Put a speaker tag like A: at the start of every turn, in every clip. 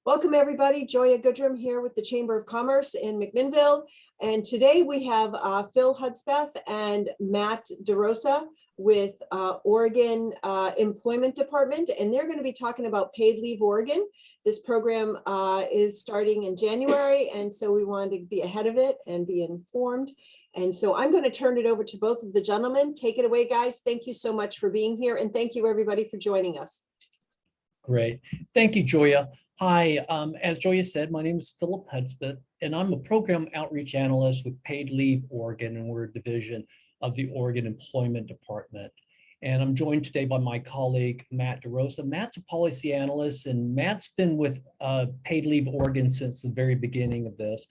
A: Welcome everybody, Joya Goodrum here with the Chamber of Commerce in McMinnville. And today we have Phil Hudspeth and Matt DeRosa with Oregon Employment Department, and they're going to be talking about Paid Leave Oregon. This program is starting in January, and so we wanted to be ahead of it and be informed. And so I'm going to turn it over to both of the gentlemen. Take it away, guys. Thank you so much for being here, and thank you everybody for joining us.
B: Great. Thank you, Joya. Hi, as Joya said, my name is Philip Hudspeth, and I'm a program outreach analyst with Paid Leave Oregon, and we're a division of the Oregon Employment Department. And I'm joined today by my colleague, Matt DeRosa. Matt's a policy analyst, and Matt's been with Paid Leave Oregon since the very beginning of this.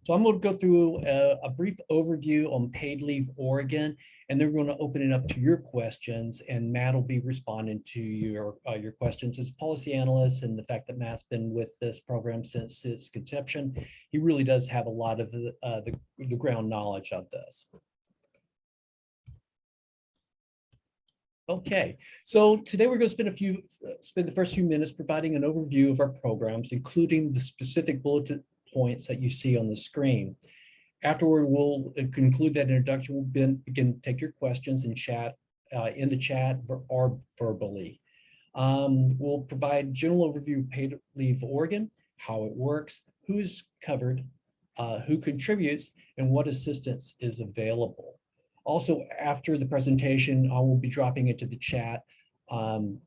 B: So I'm going to go through a brief overview on Paid Leave Oregon, and then we're going to open it up to your questions, and Matt will be responding to your questions. As a policy analyst, and the fact that Matt's been with this program since its conception, he really does have a lot of the ground knowledge of this. Okay, so today we're going to spend the first few minutes providing an overview of our programs, including the specific bullet points that you see on the screen. Afterward, we'll conclude that introduction. We'll begin to take your questions in chat, in the chat or verbally. We'll provide general overview of Paid Leave Oregon, how it works, who's covered, who contributes, and what assistance is available. Also, after the presentation, I will be dropping into the chat some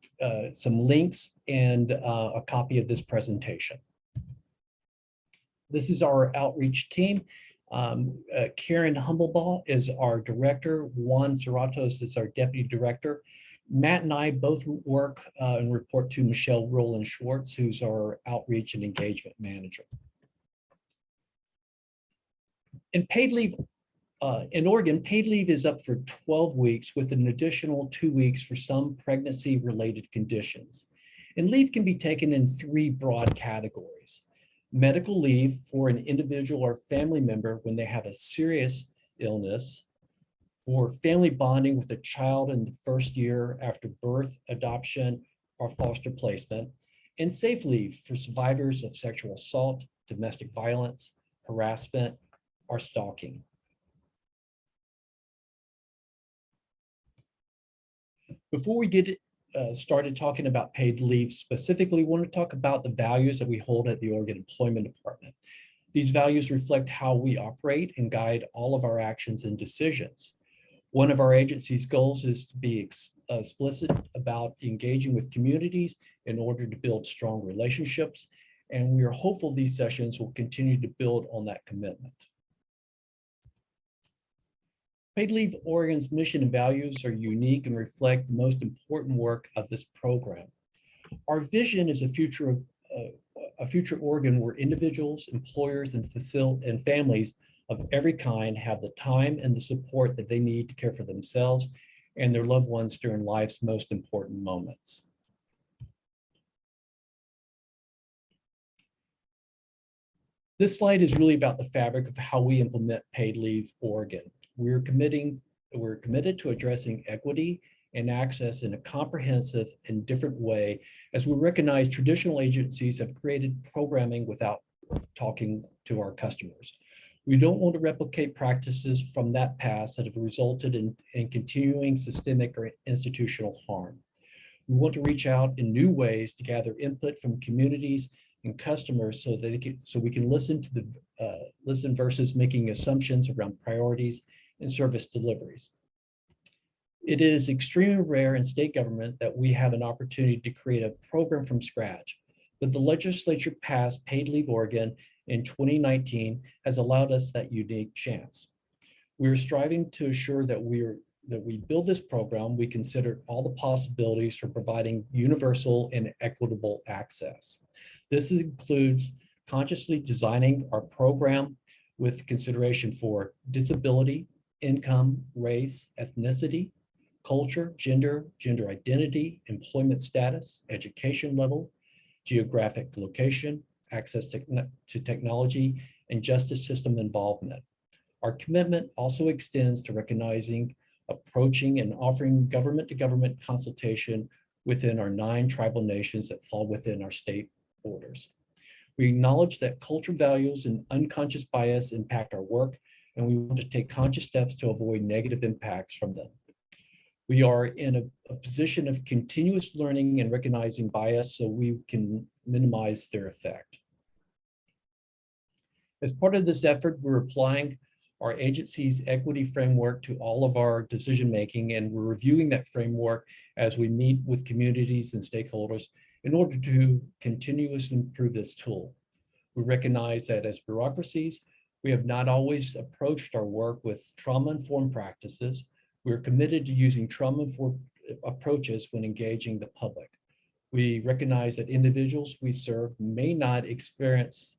B: links and a copy of this presentation. This is our outreach team. Karen Humblebaugh is our director. Juan Cerratos is our deputy director. Matt and I both work and report to Michelle Rowland Schwartz, who's our outreach and engagement manager. In Paid Leave, in Oregon, paid leave is up for 12 weeks with an additional 2 weeks for some pregnancy-related conditions. And leave can be taken in 3 broad categories. Medical leave for an individual or family member when they have a serious illness, for family bonding with a child in the first year after birth, adoption, or foster placement, and safe leave for survivors of sexual assault, domestic violence, harassment, or stalking. Before we get started talking about paid leave specifically, we want to talk about the values that we hold at the Oregon Employment Department. These values reflect how we operate and guide all of our actions and decisions. One of our agency's goals is to be explicit about engaging with communities in order to build strong relationships, and we are hopeful these sessions will continue to build on that commitment. Paid Leave Oregon's mission and values are unique and reflect the most important work of this program. Our vision is a future Oregon where individuals, employers, and families of every kind have the time and the support that they need to care for themselves and their loved ones during life's most important moments. This slide is really about the fabric of how we implement Paid Leave Oregon. We're committed to addressing equity and access in a comprehensive and different way, as we recognize traditional agencies have created programming without talking to our customers. We don't want to replicate practices from that past that have resulted in continuing systemic or institutional harm. We want to reach out in new ways to gather input from communities and customers so we can listen versus making assumptions around priorities and service deliveries. It is extremely rare in state government that we have an opportunity to create a program from scratch, but the legislature passed Paid Leave Oregon in 2019 has allowed us that unique chance. We are striving to assure that we build this program, we consider all the possibilities for providing universal and equitable access. This includes consciously designing our program with consideration for disability, income, race, ethnicity, culture, gender identity, employment status, education level, geographic location, access to technology, and justice system involvement. Our commitment also extends to recognizing, approaching, and offering government-to-government consultation within our 9 tribal nations that fall within our state borders. We acknowledge that cultural values and unconscious bias impact our work, and we want to take conscious steps to avoid negative impacts from them. We are in a position of continuous learning and recognizing bias so we can minimize their effect. As part of this effort, we're applying our agency's equity framework to all of our decision-making, and we're reviewing that framework as we meet with communities and stakeholders in order to continuously improve this tool. We recognize that as bureaucracies, we have not always approached our work with trauma-informed practices. We're committed to using trauma-informed approaches when engaging the public. We recognize that individuals we serve may not experience,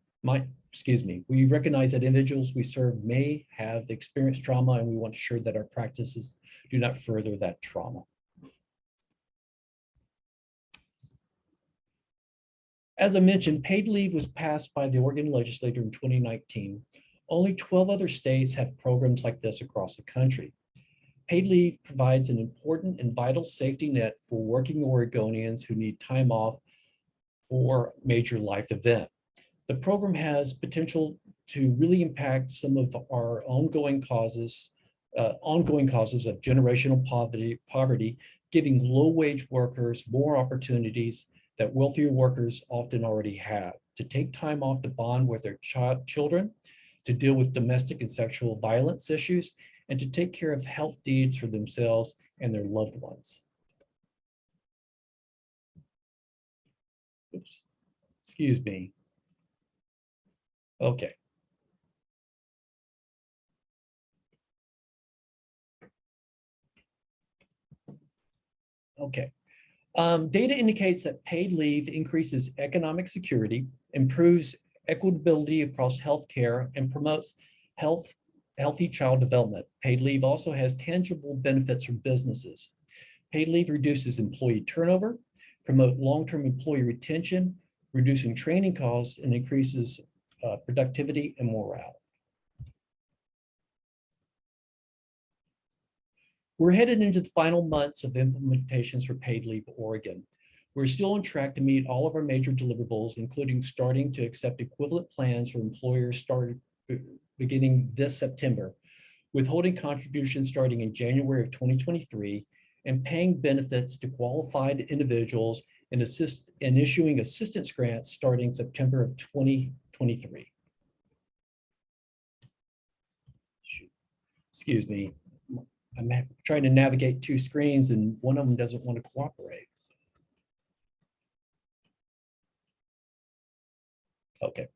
B: we recognize that individuals we serve may have experienced trauma, and we want to ensure that our practices do not further that trauma. As I mentioned, paid leave was passed by the Oregon legislature in 2019. Only 12 other states have programs like this across the country. Paid leave provides an important and vital safety net for working Oregonians who need time off for a major life event. The program has potential to really impact some of our ongoing causes of generational poverty, giving low-wage workers more opportunities that wealthier workers often already have, to take time off to bond with their children, to deal with domestic and sexual violence issues, and to take care of health needs for themselves and their loved ones. Oops. Excuse me. Okay. Okay. Data indicates that paid leave increases economic security, improves equitability across healthcare, and promotes healthy child development. Paid leave also has tangible benefits for businesses. Paid leave reduces employee turnover, promote long-term employee retention, reducing training costs, and increases productivity and morale. We're headed into the final months of implementations for paid leave Oregon. We're still on track to meet all of our major deliverables, including starting to accept equivalent plans for employers beginning this September, withholding contributions starting in January of 2023, and paying benefits to qualified individuals and issuing assistance grants starting September of 2023. Excuse me. I'm trying to navigate two screens and one of them doesn't want to cooperate. Okay.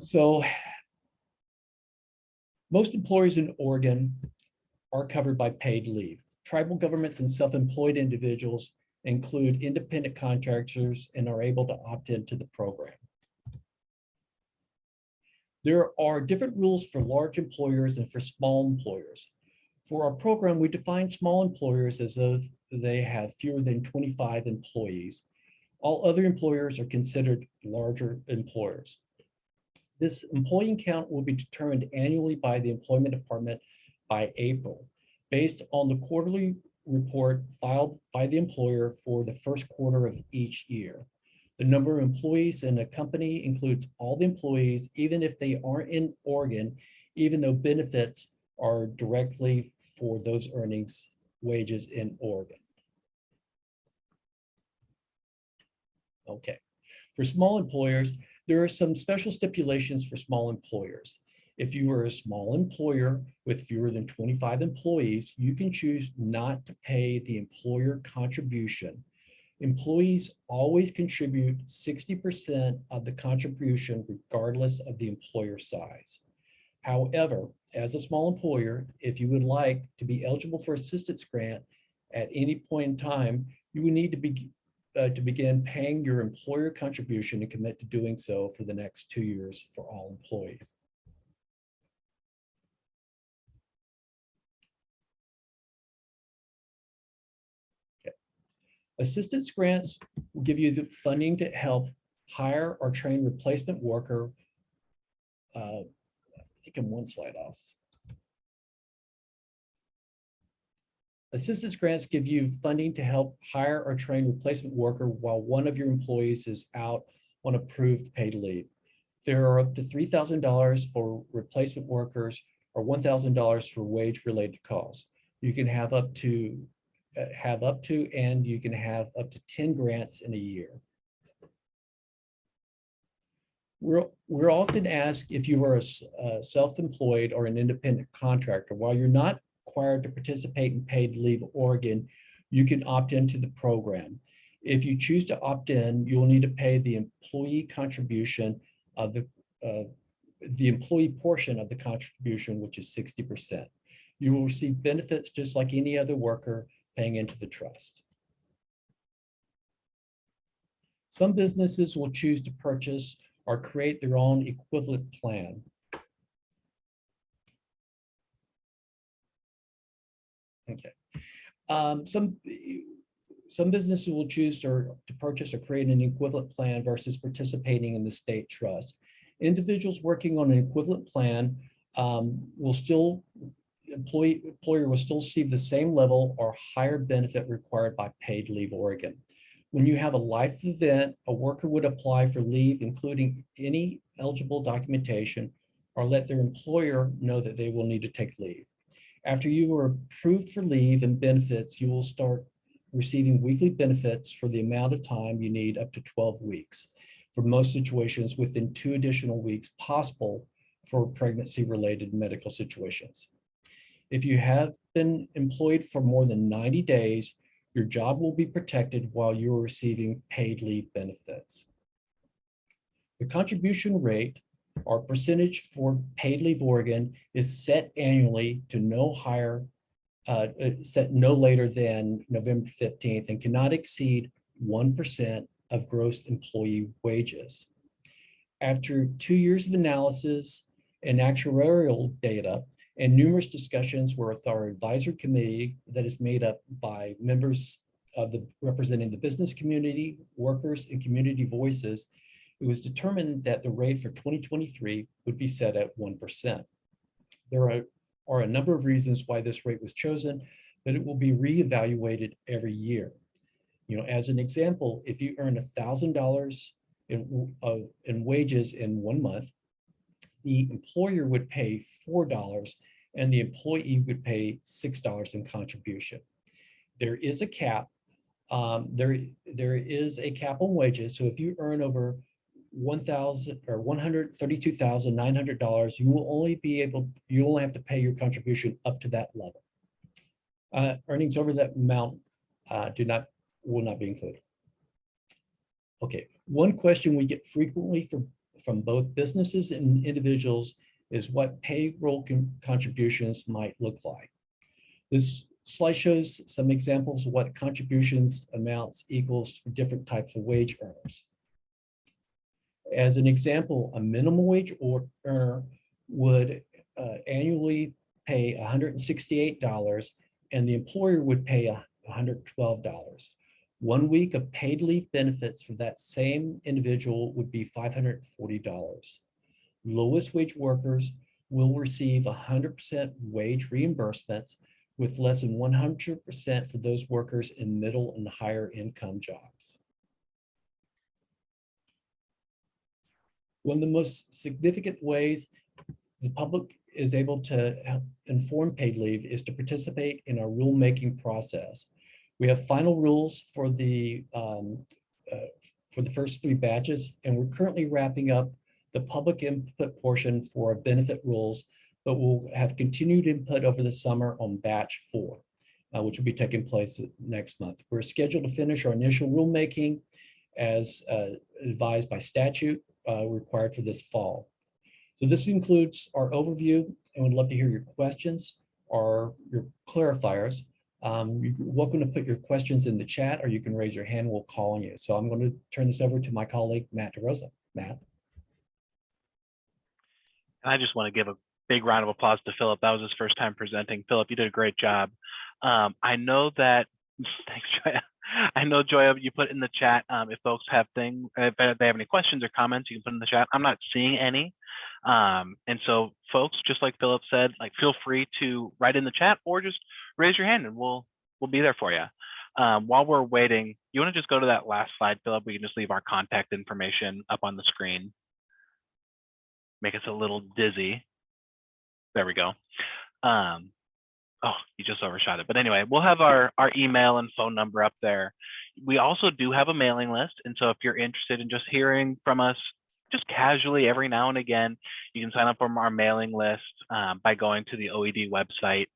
B: So most employers in Oregon are covered by paid leave. Tribal governments and self-employed individuals include independent contractors and are able to opt into the program. There are different rules for large employers and for small employers. For our program, we define small employers as if they have fewer than 25 employees. All other employers are considered larger employers. This employee count will be determined annually by the Employment Department by April, based on the quarterly report filed by the employer for the first quarter of each year. The number of employees in a company includes all the employees, even if they aren't in Oregon, even though benefits are directly for those earnings wages in Oregon. Okay, for small employers, there are some special stipulations for small employers. If you are a small employer with fewer than 25 employees, you can choose not to pay the employer contribution. Employees always contribute 60% of the contribution regardless of the employer size. However, as a small employer, if you would like to be eligible for assistance grant at any point in time, you would need to begin paying your employer contribution and commit to doing so for the next 2 years for all employees. Okay. Assistance grants will give you the funding to help hire or train replacement worker. I think I'm one slide off. Assistance grants give you funding to help hire or train replacement worker while one of your employees is out on approved paid leave. There are up to $3,000 for replacement workers or $1,000 for wage-related costs. You can have up to, and you can have up to 10 grants in a year. We're often asked if you are a self-employed or an independent contractor. While you're not required to participate in paid leave Oregon, you can opt into the program. If you choose to opt in, you will need to pay the employee contribution of the employee portion of the contribution, which is 60%. You will receive benefits just like any other worker paying into the trust. Some businesses will choose to purchase or create their own equivalent plan. Okay. Some businesses will choose to purchase or create an equivalent plan versus participating in the state trust. Individuals working on an equivalent plan employer will still receive the same level or higher benefit required by paid leave Oregon. When you have a life event, a worker would apply for leave, including any eligible documentation, or let their employer know that they will need to take leave. After you are approved for leave and benefits, you will start receiving weekly benefits for the amount of time you need, up to 12 weeks. For most situations, within 2 additional weeks possible for pregnancy-related medical situations. If you have been employed for more than 90 days, your job will be protected while you're receiving paid leave benefits. The contribution rate or percentage for paid leave Oregon is set annually to set no later than November 15th and cannot exceed 1% of gross employee wages. After 2 years of analysis and actuarial data and numerous discussions with our advisory committee that is made up by members of representing the business community, workers, and community voices, it was determined that the rate for 2023 would be set at 1%. There are a number of reasons why this rate was chosen, but it will be reevaluated every year. As an example, if you earn $1,000 in wages in 1 month, the employer would pay $4 and the employee would pay $6 in contribution. There is a cap. There is a cap on wages. So if you earn over $132,900, you will only have to pay your contribution up to that level. Earnings over that amount will not be included. Okay, one question we get frequently from both businesses and individuals is what payroll contributions might look like. This slide shows some examples of what contributions amounts equals for different types of wage earners. As an example, a minimum wage earner would annually pay $168 and the employer would pay $112. 1 week of paid leave benefits for that same individual would be $540. Lowest wage workers will receive 100% wage reimbursements, with less than 100% for those workers in middle and higher income jobs. One of the most significant ways the public is able to inform paid leave is to participate in our rulemaking process. We have final rules for the first 3 batches, and we're currently wrapping up the public input portion for our benefit rules, but we'll have continued input over the summer on batch 4, which will be taking place next month. We're scheduled to finish our initial rulemaking as advised by statute required for this fall. So this includes our overview, and we'd love to hear your questions or your clarifiers. You're welcome to put your questions in the chat, or you can raise your hand, we'll call on you. So I'm going to turn this over to my colleague, Matt DeRosa. Matt.
C: I just want to give a big round of applause to Philip. That was his first time presenting. Philip, you did a great job. I know that, thanks, Joya. I know, Joya, you put in the chat, if folks have if they have any questions or comments, you can put in the chat. I'm not seeing any. And so folks, just like Philip said, feel free to write in the chat or just raise your hand and we'll be there for you. While we're waiting, you want to just go to that last slide, Philip? We can just leave our contact information up on the screen. Make us a little dizzy. There we go. Oh, you just overshot it. But anyway, we'll have our email and phone number up there. We also do have a mailing list. And so if you're interested in just hearing from us just casually every now and again, you can sign up for our mailing list by going to the OED website.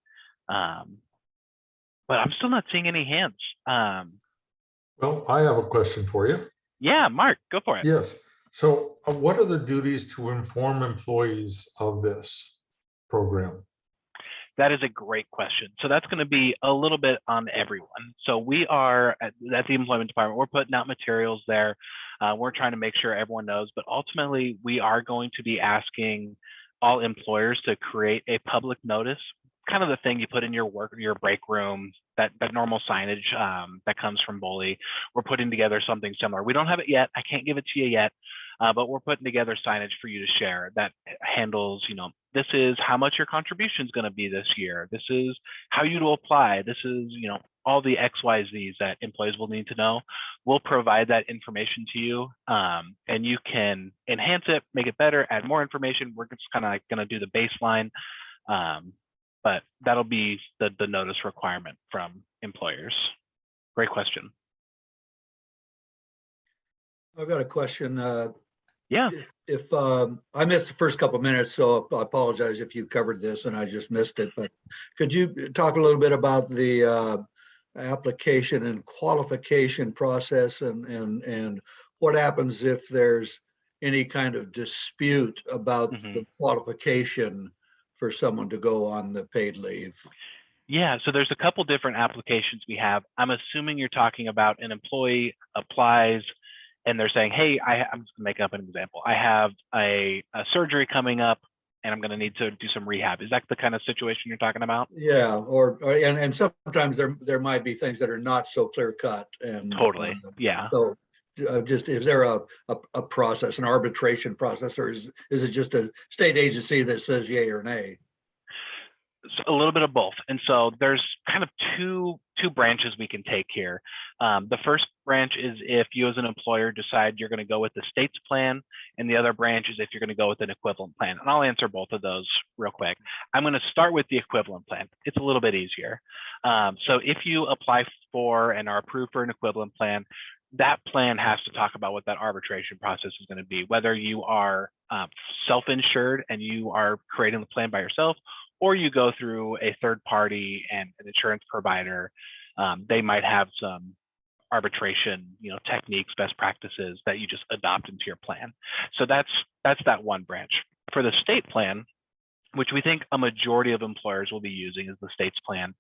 C: But I'm still not seeing any hands.
D: Well, I have a question for you.
C: Yeah, Mark, go for it.
D: Yes. So what are the duties to inform employees of this program?
C: That is a great question. So that's going to be a little bit on everyone. So we are at the employment department, we're putting out materials there. We're trying to make sure everyone knows, but ultimately we are going to be asking all employers to create a public notice, kind of the thing you put in your break room, that normal signage that comes from Bully. We're putting together something similar. We don't have it yet. I can't give it to you yet, but we're putting together signage for you to share that handles, this is how much your contribution is going to be this year. This is how you to apply. This is, all the XYZs that employees will need to know. We'll provide that information to you, and you can enhance it, make it better, add more information. We're just kind of like going to do the baseline, but that'll be the notice requirement from employers. Great question.
E: I've got a question.
C: Yeah.
E: If I missed the first couple of minutes, so I apologize if you covered this and I just missed it, but could you talk a little bit about the application and qualification process and what happens if there's any kind of dispute about the qualification for someone to go on the paid leave?
C: Yeah, so there's a couple different applications we have. I'm assuming you're talking about an employee applies and they're saying, hey, I'm just gonna make up an example. I have a surgery coming up and I'm gonna need to do some rehab. Is that the kind of situation you're talking about?
E: Yeah, and sometimes there might be things that are not so clear cut. And
C: Totally, yeah.
E: So just, is there a process, an arbitration process, or is it just a state agency that says yay or nay?
C: A little bit of both. And so there's kind of two branches we can take here. The first branch is if you as an employer decide you're going to go with the state's plan, and the other branch is if you're going to go with an equivalent plan. And I'll answer both of those real quick. I'm going to start with the equivalent plan. It's a little bit easier. So if you apply for and are approved for an equivalent plan, that plan has to talk about what that arbitration process is going to be, whether you are self-insured and you are creating the plan by yourself, or you go through a third party and an insurance provider. They might have some arbitration, techniques, best practices that you just adopt into your plan. So that's that one branch. For the state plan, which we think a majority of employers will be using is the state's plan,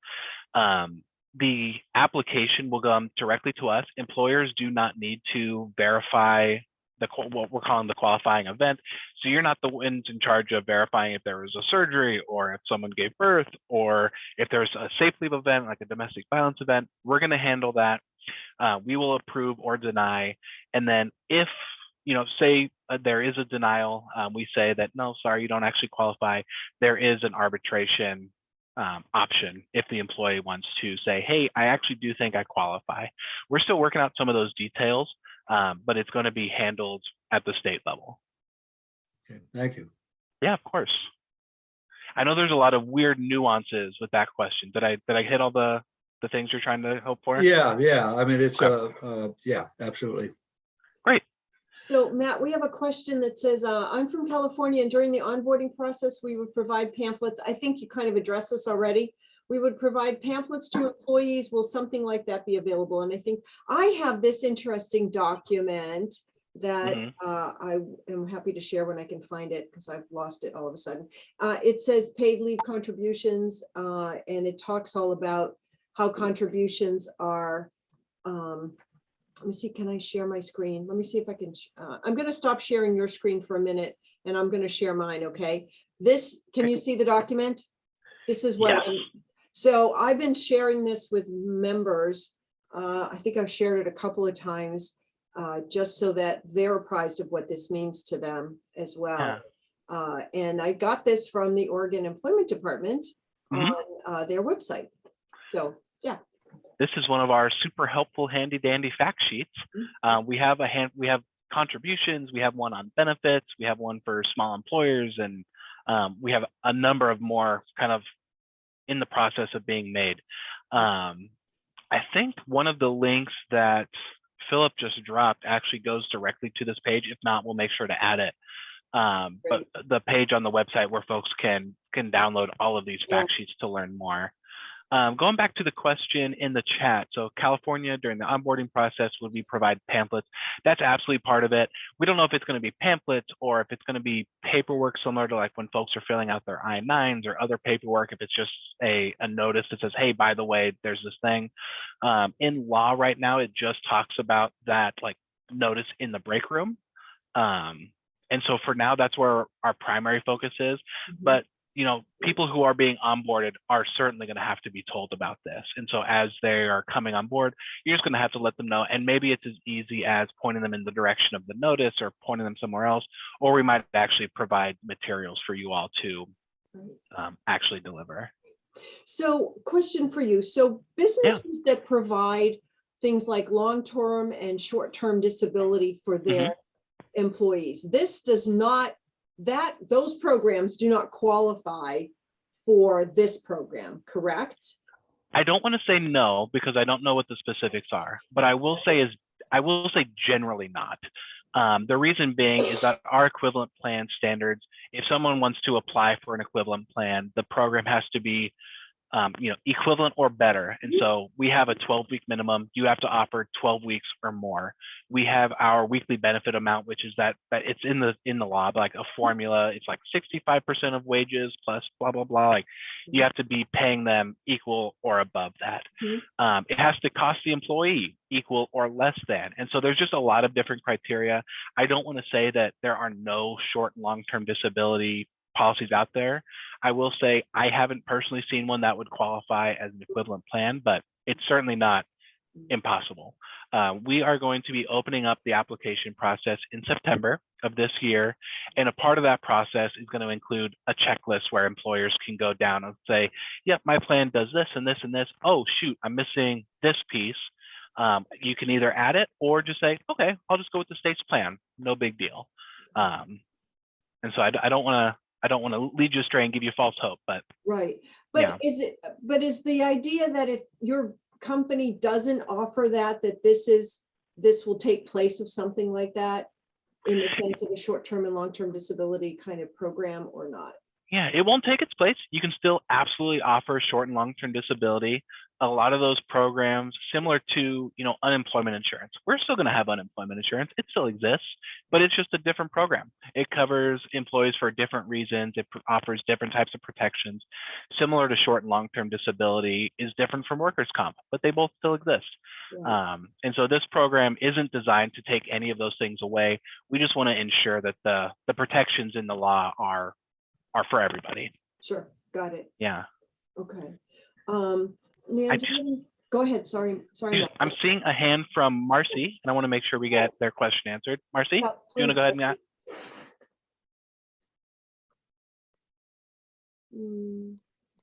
C: the application will come directly to us. Employers do not need to verify what we're calling the qualifying event. So you're not the ones in charge of verifying if there was a surgery or if someone gave birth or if there's a safe leave event, like a domestic violence event. We're going to handle that. We will approve or deny. And then if, say there is a denial, we say that, no, sorry, you don't actually qualify. There is an arbitration option if the employee wants to say, hey, I actually do think I qualify. We're still working out some of those details, but it's going to be handled at the state level.
E: Okay, thank you.
C: Yeah, of course. I know there's a lot of weird nuances with that question. Did I hit all the things you're trying to hope for?
E: Yeah. I mean, it's yeah, absolutely.
C: Great.
A: So Matt, we have a question that says, I'm from California and during the onboarding process, we would provide pamphlets. I think you kind of addressed this already. We would provide pamphlets to employees. Will something like that be available? And I think I have this interesting document that I am happy to share when I can find it because I've lost it all of a sudden. It says paid leave contributions, and it talks all about how contributions are, let me see, can I share my screen? Let me see if I can, I'm going to stop sharing your screen for a minute and I'm going to share mine, okay? Can you see the document? This is what,
C: yes.
A: So I've been sharing this with members. I think I've shared it a couple of times, just so that they're apprised of what this means to them as well. Yeah. And I got this from the Oregon Employment Department on their website. So, yeah.
C: this is one of our super helpful handy dandy fact sheets. We have contributions, we have one on benefits, we have one for small employers, and we have a number of more kind of in the process of being made. I think one of the links that Philip just dropped actually goes directly to this page. If not, we'll make sure to add it. But the page on the website where folks can download all of these fact sheets to learn more. Going back to the question in the chat, so California during the onboarding process, would we provide pamphlets? That's absolutely part of it. We don't know if it's going to be pamphlets or if it's going to be paperwork similar to like when folks are filling out their I-9s or other paperwork, if it's just a notice that says, hey, by the way, there's this thing. In law right now, it just talks about that like notice in the break room. And so for now, that's where our primary focus is. But you know, people who are being onboarded are certainly going to have to be told about this. And so as they are coming on board, you're just going to have to let them know. And maybe it's as easy as pointing them in the direction of the notice or pointing them somewhere else, or we might actually provide materials for you all to actually deliver.
A: So question for you. So businesses that provide things like long-term and short-term disability for their employees, this does not, those programs do not qualify for this program, correct?
C: I don't want to say no because I don't know what the specifics are, but I will say generally not. The reason being is that our equivalent plan standards, if someone wants to apply for an equivalent plan, the program has to be you know, equivalent or better. And so we have a 12-week minimum. You have to offer 12 weeks or more. We have our weekly benefit amount, which is that it's in the law, like a formula. It's like 65% of wages plus blah, blah, blah. Like you have to be paying them equal or above that. It has to cost the employee equal or less than. And so there's just a lot of different criteria. I don't want to say that there are no short and long-term disability policies out there. I will say I haven't personally seen one that would qualify as an equivalent plan, but it's certainly not impossible. We are going to be opening up the application process in September of this year. And a part of that process is going to include a checklist where employers can go down and say, yep, my plan does this and this and this. Oh, shoot, I'm missing this piece. You can either add it or just say, okay, I'll just go with the state's plan. No big deal. And so I don't want to lead you astray and give you false hope, but
A: right. But is the idea that if your company doesn't offer that this will take place of something like that in the sense of a short-term and long-term disability kind of program or not?
C: Yeah, it won't take its place. You can still absolutely offer short and long-term disability. A lot of those programs, similar to, you know, unemployment insurance, we're still going to have unemployment insurance. It still exists, but it's just a different program. It covers employees for different reasons. It offers different types of protections. Similar to short and long-term disability is different from workers' comp, but they both still exist. Yeah. And so this program isn't designed to take any of those things away. We just want to ensure that the protections in the law are for everybody.
A: Sure, got it.
C: Yeah.
A: Okay. Go ahead. Sorry.
C: I'm seeing a hand from Marcy, and I want to make sure we get their question answered. Marcy, you want to go ahead and ask?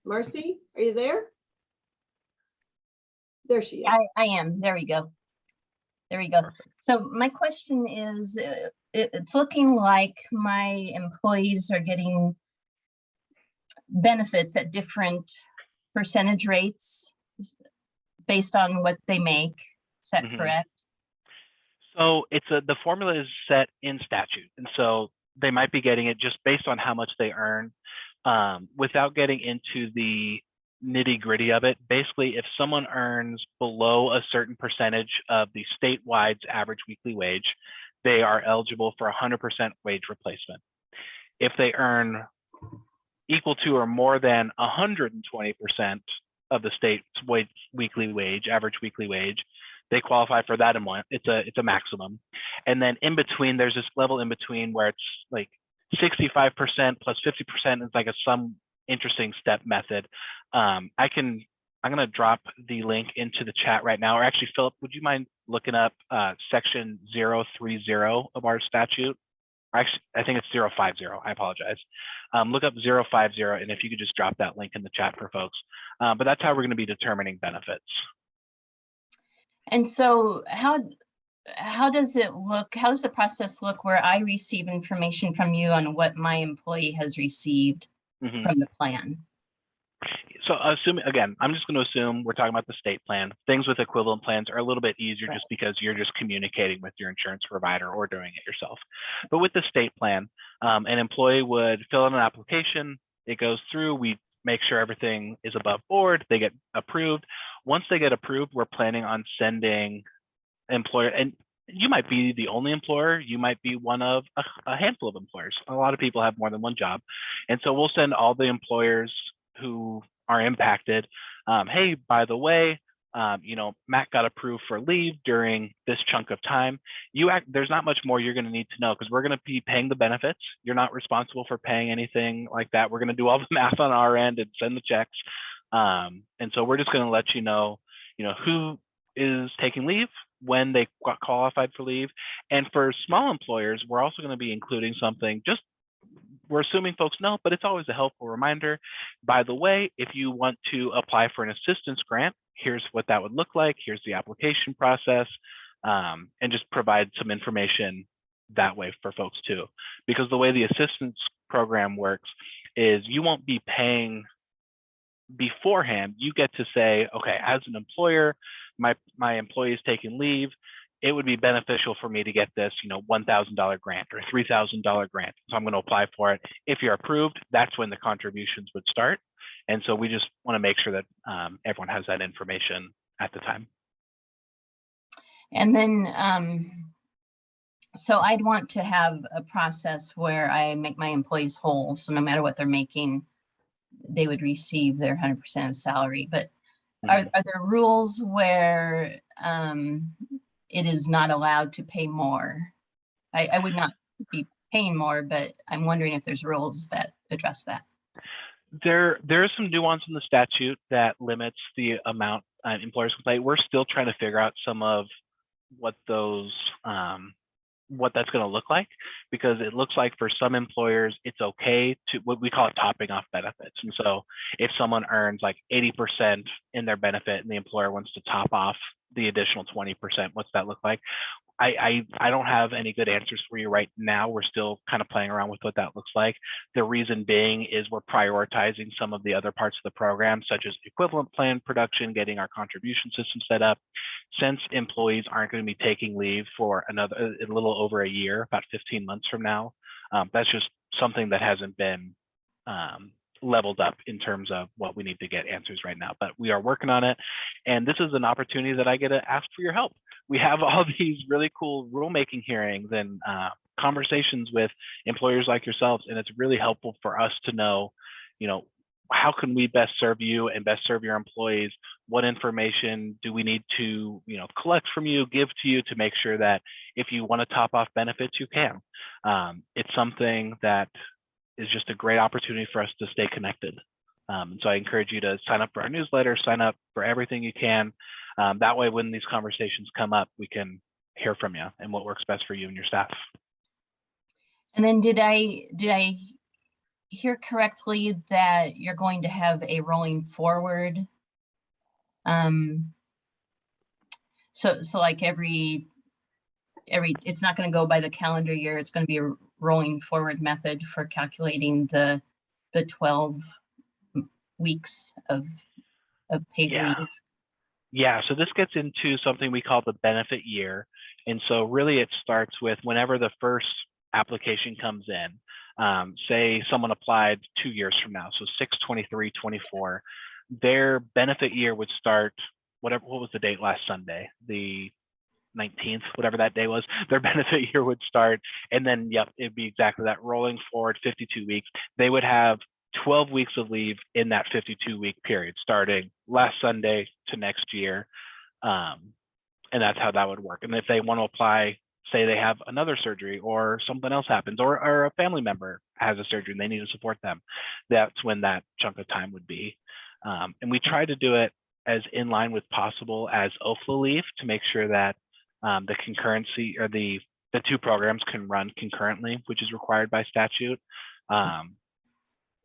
A: Marcy, are you there? There she is.
F: I am. There we go. Perfect. So my question is, it's looking like my employees are getting benefits at different percentage rates based on what they make. Is that correct?
C: So it's the formula is set in statute, and so they might be getting it just based on how much they earn. Without getting into the nitty-gritty of it, basically, if someone earns below a certain percentage of the statewide average weekly wage, they are eligible for 100% wage replacement. If they earn equal to or more than 120% of the state's weekly wage, average weekly wage, they qualify for that amount. It's a maximum. And then in between, there's this level in between where it's like 65% plus 50% is like some interesting step method. I'm going to drop the link into the chat right now. Or actually, Philip, would you mind looking up section 030 of our statute? Actually, I think it's 050. I apologize. Look up 050, and if you could just drop that link in the chat for folks. But that's how we're going to be determining benefits.
F: And so how does it look? How does the process look where I receive information from you on what my employee has received
C: Mhm.
F: from the plan?
C: So assuming, again, I'm just going to assume we're talking about the state plan. Things with equivalent plans are a little bit easier
F: Right.
C: just because you're just communicating with your insurance provider or doing it yourself. But with the state plan, an employee would fill in an application. It goes through. We make sure everything is above board. They get approved. Once they get approved, we're planning on sending employer, and you might be the only employer, you might be one of a handful of employers. A lot of people have more than one job. And so we'll send all the employers who are impacted, hey, by the way, Matt got approved for leave during this chunk of time. There's not much more you're going to need to know because we're going to be paying the benefits. You're not responsible for paying anything like that. We're going to do all the math on our end and send the checks. And so we're just going to let you know, who is taking leave, when they got qualified for leave. And for small employers, we're also going to be including something, we're assuming folks know, but it's always a helpful reminder. By the way, if you want to apply for an assistance grant, here's what that would look like. Here's the application process, and just provide some information that way for folks too. Because the way the assistance program works is you won't be paying beforehand. You get to say, okay, as an employer, my employee is taking leave. It would be beneficial for me to get this, $1,000 grant or $3,000 grant. So I'm going to apply for it. If you're approved, that's when the contributions would start. And so we just want to make sure that everyone has that information at the time.
F: And then, so I'd want to have a process where I make my employees whole. So no matter what they're making, they would receive their 100% of salary. But are there rules where it is not allowed to pay more? I would not be paying more, but I'm wondering if there's rules that address that.
C: There is some nuance in the statute that limits the amount employers can pay. We're still trying to figure out some of what those what that's going to look like, because it looks like for some employers it's okay to, what we call it, topping off benefits. And so if someone earns like 80% in their benefit and the employer wants to top off the additional 20%, what's that look like? I don't have any good answers for you right now. We're still kind of playing around with what that looks like. The reason being is we're prioritizing some of the other parts of the program, such as equivalent plan production, getting our contribution system set up. Since employees aren't going to be taking leave for a little over a year, about 15 months from now, that's just something that hasn't been leveled up in terms of what we need to get answers right now, but we are working on it. And this is an opportunity that I get to ask for your help. We have all these really cool rulemaking hearings and conversations with employers like yourselves, and it's really helpful for us to know, how can we best serve you and best serve your employees? What information do we need to, collect from you, give to you to make sure that if you want to top off benefits, you can. It's something that is just a great opportunity for us to stay connected. And so I encourage you to sign up for our newsletter, sign up for everything you can. That way, when these conversations come up, we can hear from you and what works best for you and your staff.
F: And then did I hear correctly that you're going to have a rolling forward? So like every it's not going to go by the calendar year. It's going to be a rolling forward method for calculating the 12 weeks of paid leave.
C: Yeah, so this gets into something we call the benefit year. And so really it starts with whenever the first application comes in. Say someone applied 2 years from now, so 6/23/24, their benefit year would start, what was the date last Sunday? The 19th, whatever that day was, their benefit year would start. And then, yep, it'd be exactly that, rolling forward 52 weeks. They would have 12 weeks of leave in that 52-week period, starting last Sunday to next year. And that's how that would work. And if they want to apply, say they have another surgery or something else happens, or a family member has a surgery and they need to support them, that's when that chunk of time would be. And we try to do it as in line with possible as OFLA leave to make sure that the concurrency, or the two programs can run concurrently, which is required by statute.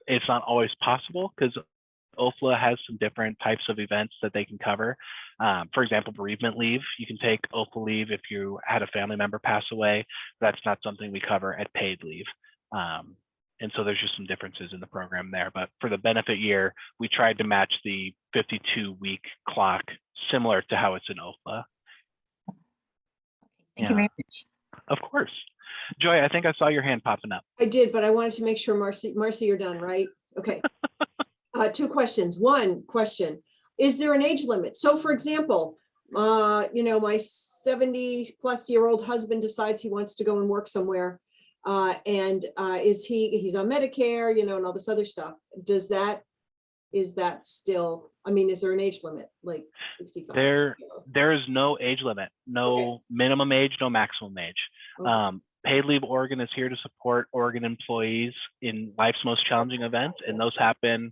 C: It's not always possible because OFLA has some different types of events that they can cover. For example, bereavement leave. You can take OFLA leave if you had a family member pass away. That's not something we cover at paid leave. And so there's just some differences in the program there. But for the benefit year, we tried to match the 52-week clock similar to how it's in OFLA.
F: Thank you very much.
C: Of course. Joy, I think I saw your hand popping up.
A: I did, but I wanted to make sure, Marcy, you're done, right? Okay. Two questions. One question, is there an age limit? So for example, my 70-plus-year-old husband decides he wants to go and work somewhere. And he's on Medicare, and all this other stuff. Is that still, is there an age limit, like 65?
C: There is no age limit, no minimum age, no maximum age.
A: Okay.
C: Paid Leave Oregon is here to support Oregon employees in life's most challenging events, and those happen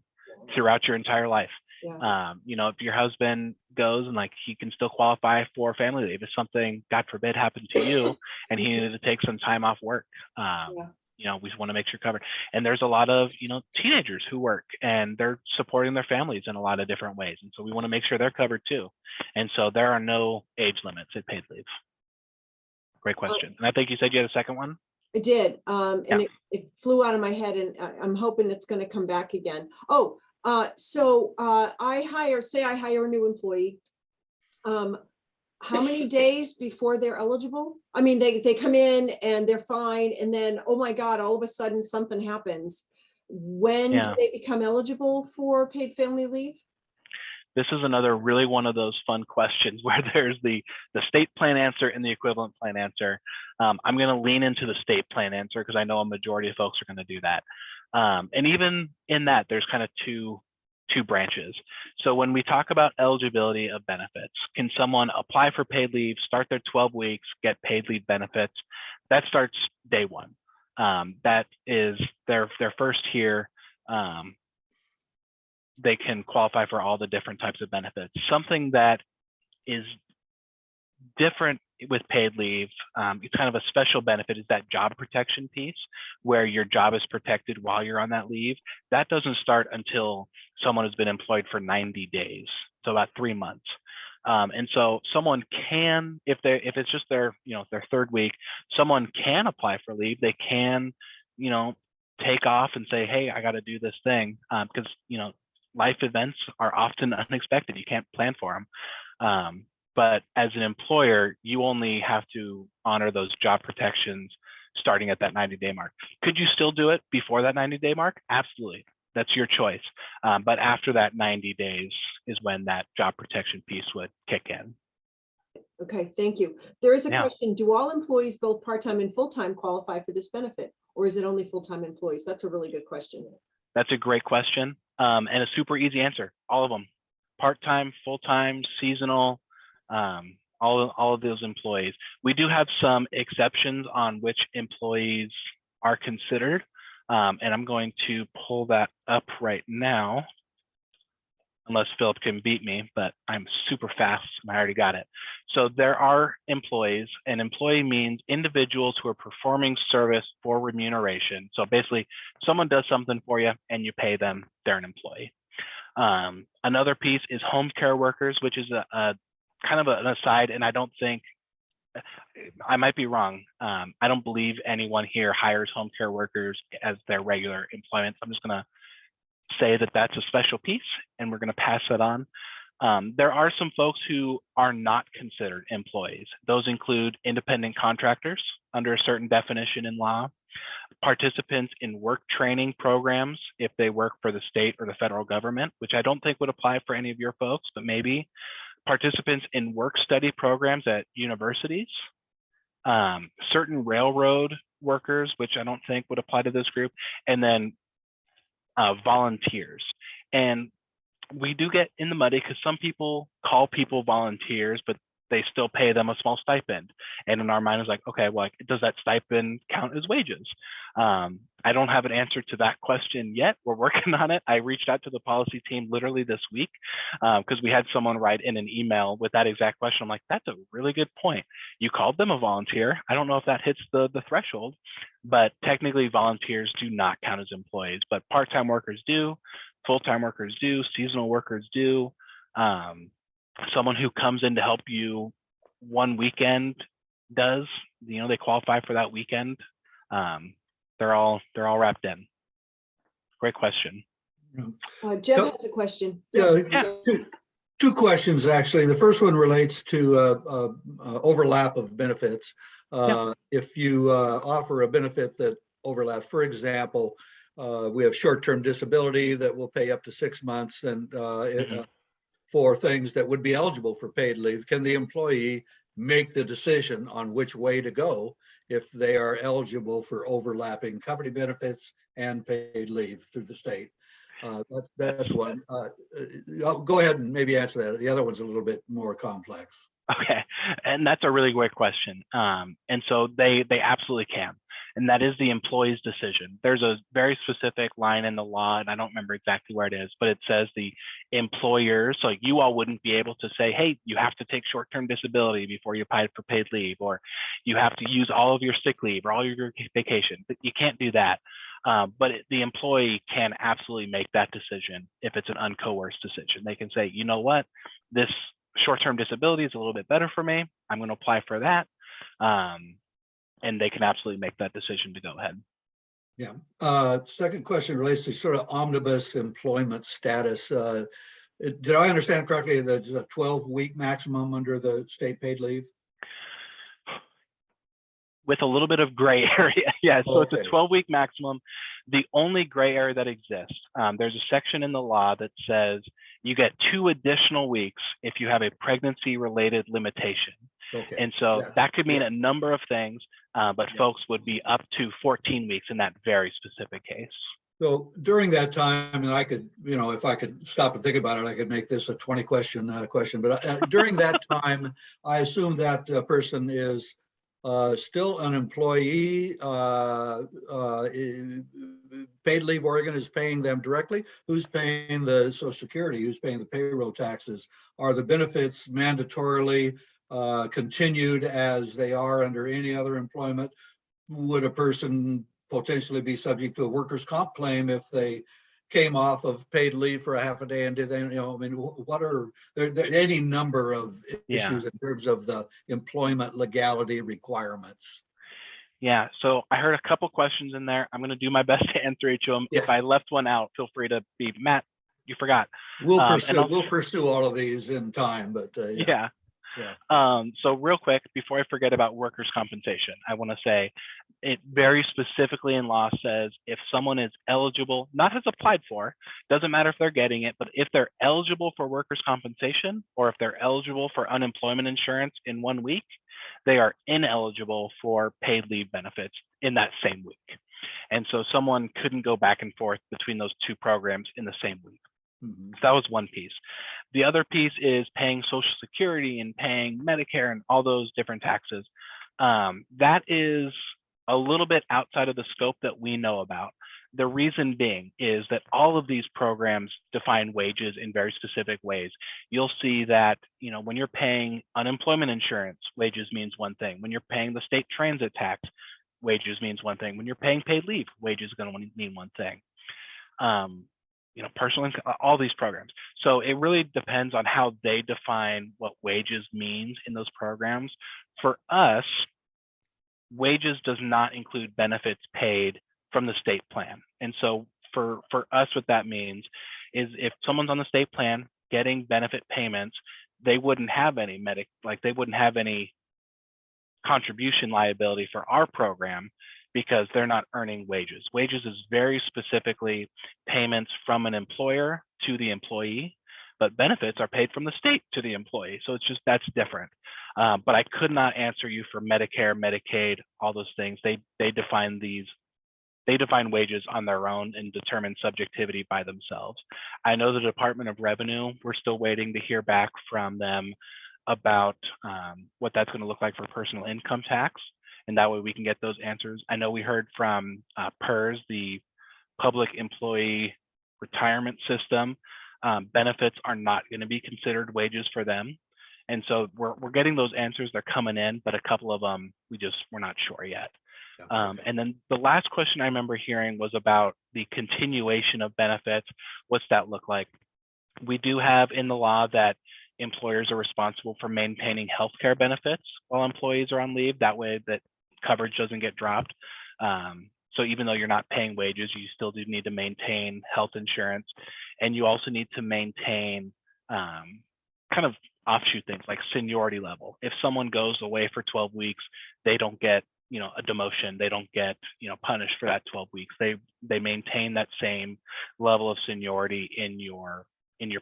C: throughout your entire life.
A: Yeah.
C: If your husband goes and he can still qualify for family leave if something, God forbid, happened to you and he needed to take some time off work. We want to make sure covered. And there's a lot of, teenagers who work and they're supporting their families in a lot of different ways. And so we want to make sure they're covered too. And so there are no age limits at paid leave. Great question. And I think you said you had a second one.
A: I did. And it flew out of my head, and I'm hoping it's going to come back again. So I hire a new employee. How many days before they're eligible? They come in and they're fine, and then, oh my God, all of a sudden something happens. When do they become eligible for paid family leave?
C: This is another really one of those fun questions where there's the state plan answer and the equivalent plan answer. I'm going to lean into the state plan answer because I know a majority of folks are going to do that. And even in that, there's kind of two branches. So when we talk about eligibility of benefits, can someone apply for paid leave, start their 12 weeks, get paid leave benefits? That starts day one. That is their first year. They can qualify for all the different types of benefits. Something that is different with paid leave, it's kind of a special benefit, is that job protection piece where your job is protected while you're on that leave. That doesn't start until someone has been employed for 90 days, so about 3 months. And so someone can, if it's just their third week, someone can apply for leave. They can, take off and say, hey, I got to do this thing, because life events are often unexpected. You can't plan for them. But as an employer, you only have to honor those job protections starting at that 90-day mark. Could you still do it before that 90-day mark? Absolutely. That's your choice. But after that 90 days is when that job protection piece would kick in.
A: Okay, thank you. There is a question. Do all employees, both part-time and full-time, qualify for this benefit? Or is it only full-time employees? That's a really good question.
C: That's a great question. And a super easy answer. All of them. Part-time, full-time, seasonal, all of those employees. We do have some exceptions on which employees are considered. And I'm going to pull that up right now, unless Philip can beat me, but I'm super fast and I already got it. So there are employees. An employee means individuals who are performing service for remuneration. So basically someone does something for you and you pay them, they're an employee. Another piece is home care workers, which is a kind of an aside, and I don't think, I might be wrong. I don't believe anyone here hires home care workers as their regular employment. I'm just going to say that that's a special piece, and we're going to pass that on. There are some folks who are not considered employees. Those include independent contractors under a certain definition in law, participants in work training programs if they work for the state or the federal government, which I don't think would apply for any of your folks, but maybe. Participants in work study programs at universities, certain railroad workers, which I don't think would apply to this group, and then volunteers. And we do get in the muddy because some people call people volunteers, but they still pay them a small stipend. And in our mind is like, okay, well, does that stipend count as wages? I don't have an answer to that question yet. We're working on it. I reached out to the policy team literally this week because we had someone write in an email with that exact question. I'm like, that's a really good point. You called them a volunteer. I don't know if that hits the threshold, but technically volunteers do not count as employees, but part-time workers do. full-time workers do, seasonal workers do. Someone who comes in to help you one weekend does, they qualify for that weekend. They're all wrapped in. Great question.
A: Jeb
E: So-
A: has a question.
E: Yeah,
A: Yep.
E: two questions, actually. The first one relates to overlap of benefits. If you offer a benefit that overlaps, for example, we have short-term disability that will pay up to 6 months and for things that would be eligible for paid leave, can the employee make the decision on which way to go if they are eligible for overlapping company benefits and paid leave through the state? That's one. I'll go ahead and maybe answer that. The other one's a little bit more complex.
C: Okay, and that's a really great question. And so they absolutely can, and that is the employee's decision. There's a very specific line in the law, and I don't remember exactly where it is, but it says the employers, so you all wouldn't be able to say, hey, you have to take short-term disability before you apply for paid leave, or you have to use all of your sick leave or all your vacation. You can't do that. But the employee can absolutely make that decision if it's an uncoerced decision. They can say, you know what, this short-term disability is a little bit better for me. I'm going to apply for that. And they can absolutely make that decision to go ahead.
E: Yeah. Second question relates to sort of omnibus employment status. Did I understand correctly that there's a 12-week maximum under the state paid leave?
C: With a little bit of gray area. Yeah, so
E: Okay.
C: It's a 12-week maximum. The only gray area that exists, there's a section in the law that says you get 2 additional weeks if you have a pregnancy-related limitation.
E: Okay.
C: And so that could mean
E: yeah.
C: a number of things, but
E: Yeah.
C: folks would be up to 14 weeks in that very specific case.
E: So during that time, and I could, if I could stop and think about it, I could make this a 20-question question. But during that time, I assume that person is still an employee. Paid Leave Oregon is paying them directly. Who's paying the Social Security? Who's paying the payroll taxes? Are the benefits mandatorily continued as they are under any other employment? Would a person potentially be subject to a workers' comp claim if they came off of paid leave for a half a day and did they, what are there any number of issues in terms of the employment legality requirements?
C: Yeah, so I heard a couple questions in there. I'm going to do my best to answer each of them.
E: Yeah.
C: If I left one out, feel free to be, Matt, you forgot.
E: We'll pursue all of these in time, but
C: yeah. So real quick, before I forget about workers' compensation, I want to say it very specifically in law says if someone is eligible, not has applied for, doesn't matter if they're getting it, but if they're eligible for workers' compensation or if they're eligible for unemployment insurance in 1 week, they are ineligible for paid leave benefits in that same week. And so someone couldn't go back and forth between those 2 programs in the same week.
E: Mm-hmm.
C: So that was one piece. The other piece is paying Social Security and paying Medicare and all those different taxes. That is a little bit outside of the scope that we know about. The reason being is that all of these programs define wages in very specific ways. You'll see that, when you're paying unemployment insurance, wages means one thing. When you're paying the state transit tax, wages means one thing. When you're paying paid leave, wages are going to mean one thing. Personal income, all these programs. So it really depends on how they define what wages means in those programs. For us, wages does not include benefits paid from the state plan. And so for us, what that means is if someone's on the state plan getting benefit payments, they wouldn't have any they wouldn't have any contribution liability for our program because they're not earning wages. Wages is very specifically payments from an employer to the employee, but benefits are paid from the state to the employee. So it's just, that's different. But I could not answer you for Medicare, Medicaid, all those things. They define wages on their own and determine subjectivity by themselves. I know the Department of Revenue, we're still waiting to hear back from them about what that's going to look like for personal income tax. And that way we can get those answers. I know we heard from PERS, the Public Employee Retirement System. Benefits are not going to be considered wages for them. And so we're getting those answers. They're coming in, but a couple of them, we're not sure yet.
E: Okay.
C: And then the last question I remember hearing was about the continuation of benefits. What's that look like? We do have in the law that employers are responsible for maintaining healthcare benefits while employees are on leave. That way that coverage doesn't get dropped. So even though you're not paying wages, you still do need to maintain health insurance. And you also need to maintain kind of offshoot things like seniority level. If someone goes away for 12 weeks, they don't get, you know, a demotion. They don't get, you know, punished for that 12 weeks. They maintain that same level of seniority in your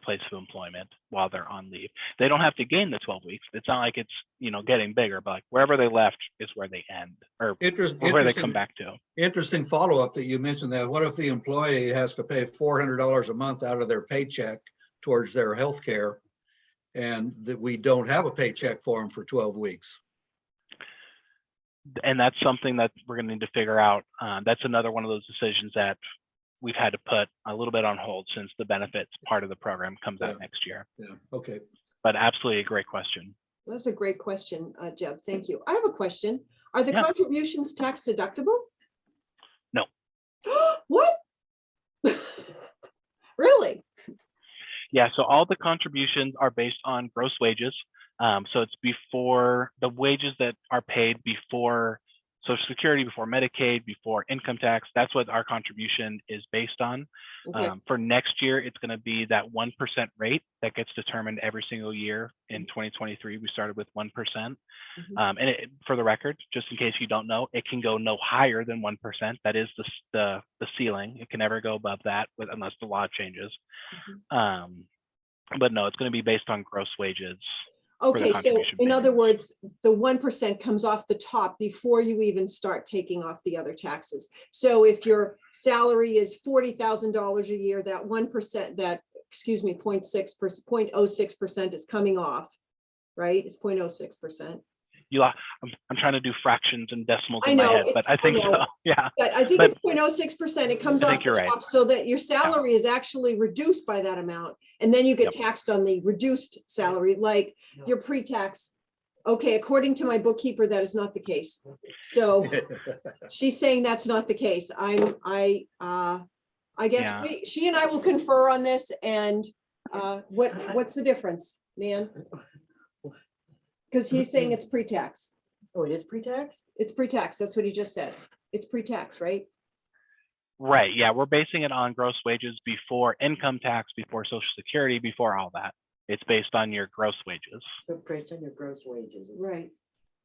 C: place of employment while they're on leave. They don't have to gain the 12 weeks. It's not like it's, you know, getting bigger, but like wherever they left is where they end or where they come back to.
E: Interesting follow-up that you mentioned that. What if the employee has to pay $400 a month out of their paycheck towards their health care and that we don't have a paycheck for them for 12 weeks?
C: And that's something that we're going to need to figure out. That's another one of those decisions that we've had to put a little bit on hold since the benefits part of the program comes out next year.
E: Yeah, okay.
C: But absolutely a great question.
A: That's a great question, Jeb. Thank you. I have a question. Are the
C: Yeah.
A: contributions tax deductible?
C: No.
A: What? Really?
C: Yeah, so all the contributions are based on gross wages. So it's before the wages that are paid before Social Security, before Medicaid, before income tax. That's what our contribution is based on.
A: Okay.
C: For next year, it's going to be that 1% rate that gets determined every single year. In 2023, we started with 1%. And for the record, just in case you don't know, it can go no higher than 1%. That is the ceiling. It can never go above that unless the law changes. But no, it's going to be based on gross wages.
A: Okay, so
C: contribution
A: in
C: payment.
A: other words, the 1% comes off the top before you even start taking off the other taxes. So if your salary is $40,000 a year, that 1%, that, excuse me, 0.06% is coming off, right? It's 0.06%.
C: I'm trying to do fractions and decimals
A: I
C: in
A: know,
C: my head, but I think so. Yeah.
A: But I think
C: But-
A: it's 0.06%. It comes
C: I
A: off
C: think
A: the
C: you're right.
A: top so that your salary is actually reduced by that amount. And then you get
C: Yep.
A: taxed on the reduced salary, like your pre-tax. Okay, according to my bookkeeper, that is not the case. So she's saying that's not the case. I guess
C: Yeah.
A: she and I will confer on this and what's the difference, man? Because he's saying it's pre-tax.
G: Oh, it is pre-tax?
A: It's pre-tax. That's what he just said. It's pre-tax, right?
C: Right. Yeah. We're basing it on gross wages before income tax, before Social Security, before all that. It's based on your gross wages.
G: So based on your gross wages.
A: Right.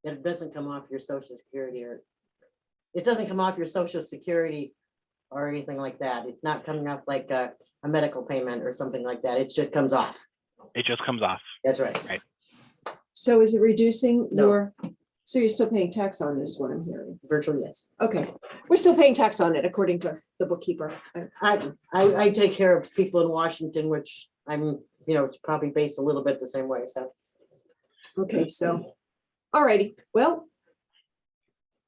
G: It doesn't come off your social security or it doesn't come off your social security or anything like that. It's not coming off like a medical payment or something like that. It just comes off.
C: It just comes off.
G: That's right.
A: So is it reducing
G: No.
A: your, so you're still paying tax on it is what I'm hearing.
G: Virtually, yes.
A: Okay, we're still paying tax on it according to the bookkeeper.
G: I take care of people in Washington, which it's probably based a little bit the same way. So
A: Okay, so, all righty, well,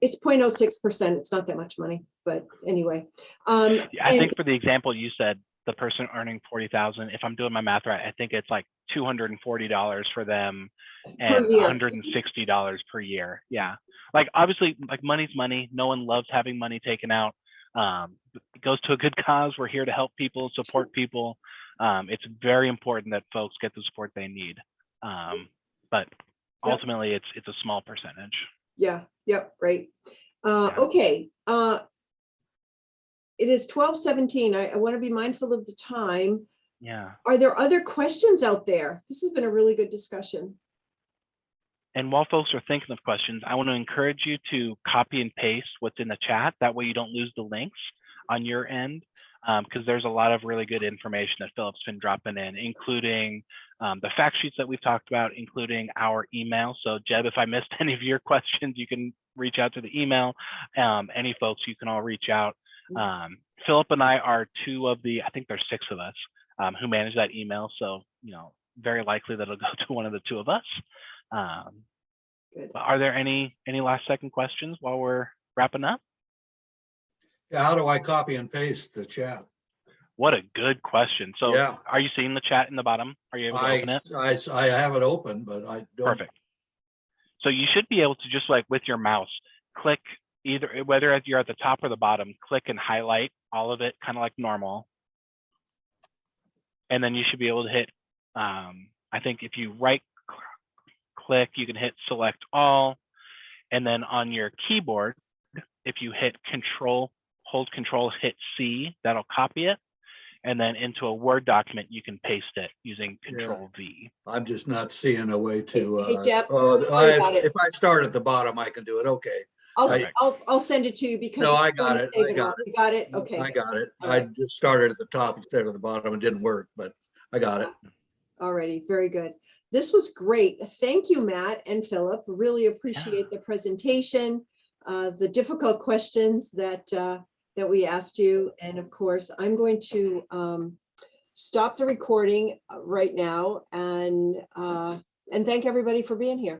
A: it's 0.06%. It's not that much money, but anyway.
C: I
A: and-
C: think for the example you said, the person earning 40,000, if I'm doing my math right, I think it's like $240 for them and
A: year.
C: $160 per year. Yeah. Like obviously like money's money. No one loves having money taken out. It goes to a good cause. We're here to help people, support people. It's very important that folks get the support they need. But ultimately it's a small percentage.
A: Yeah, yep, right.
C: Yeah.
A: Okay. It is 12:17. I want to be mindful of the time.
C: Yeah.
A: Are there other questions out there? This has been a really good discussion.
C: And while folks are thinking of questions, I want to encourage you to copy and paste what's in the chat. That way you don't lose the links on your end, because there's a lot of really good information that Philip's been dropping in, including the fact sheets that we've talked about, including our email. So Jeb, if I missed any of your questions, you can reach out to the email. Any folks, you can all reach out. Philip and I are two of the, I think there's 6 of us who manage that email. So, very likely that it'll go to one of the 2 of us.
A: Good.
C: Are there any last second questions while we're wrapping up?
E: Yeah, how do I copy and paste the chat?
C: What a good question. So
E: Yeah.
C: are you seeing the chat in the bottom? Are you able to open it?
E: I have it open, but I don't.
C: Perfect. So you should be able to just like with your mouse, click either whether you're at the top or the bottom, click and highlight all of it, kind of like normal. And then you should be able to hit, I think if you right click, you can hit select all. And then on your keyboard, if you hit hold control, hit C, that'll copy it. And then into a Word document, you can paste it using Control V.
E: I'm just not seeing a way to,
A: Hey, Deb,
E: oh,
A: about it.
E: if I start at the bottom, I can do it. Okay.
A: I'll send it to you because.
E: No, I
A: I'm
E: got
A: gonna
E: it.
A: save
E: I got
A: all.
E: it.
A: You got it? Okay.
E: I got it.
A: All
E: I
A: right.
E: just started at the top instead of the bottom. It didn't work, but I got it.
A: Alriady, very good. This was great. Thank you, Matt and Philip. Really appreciate the presentation, the difficult questions that we asked you. And of course, I'm going to stop the recording right now and thank everybody for being here.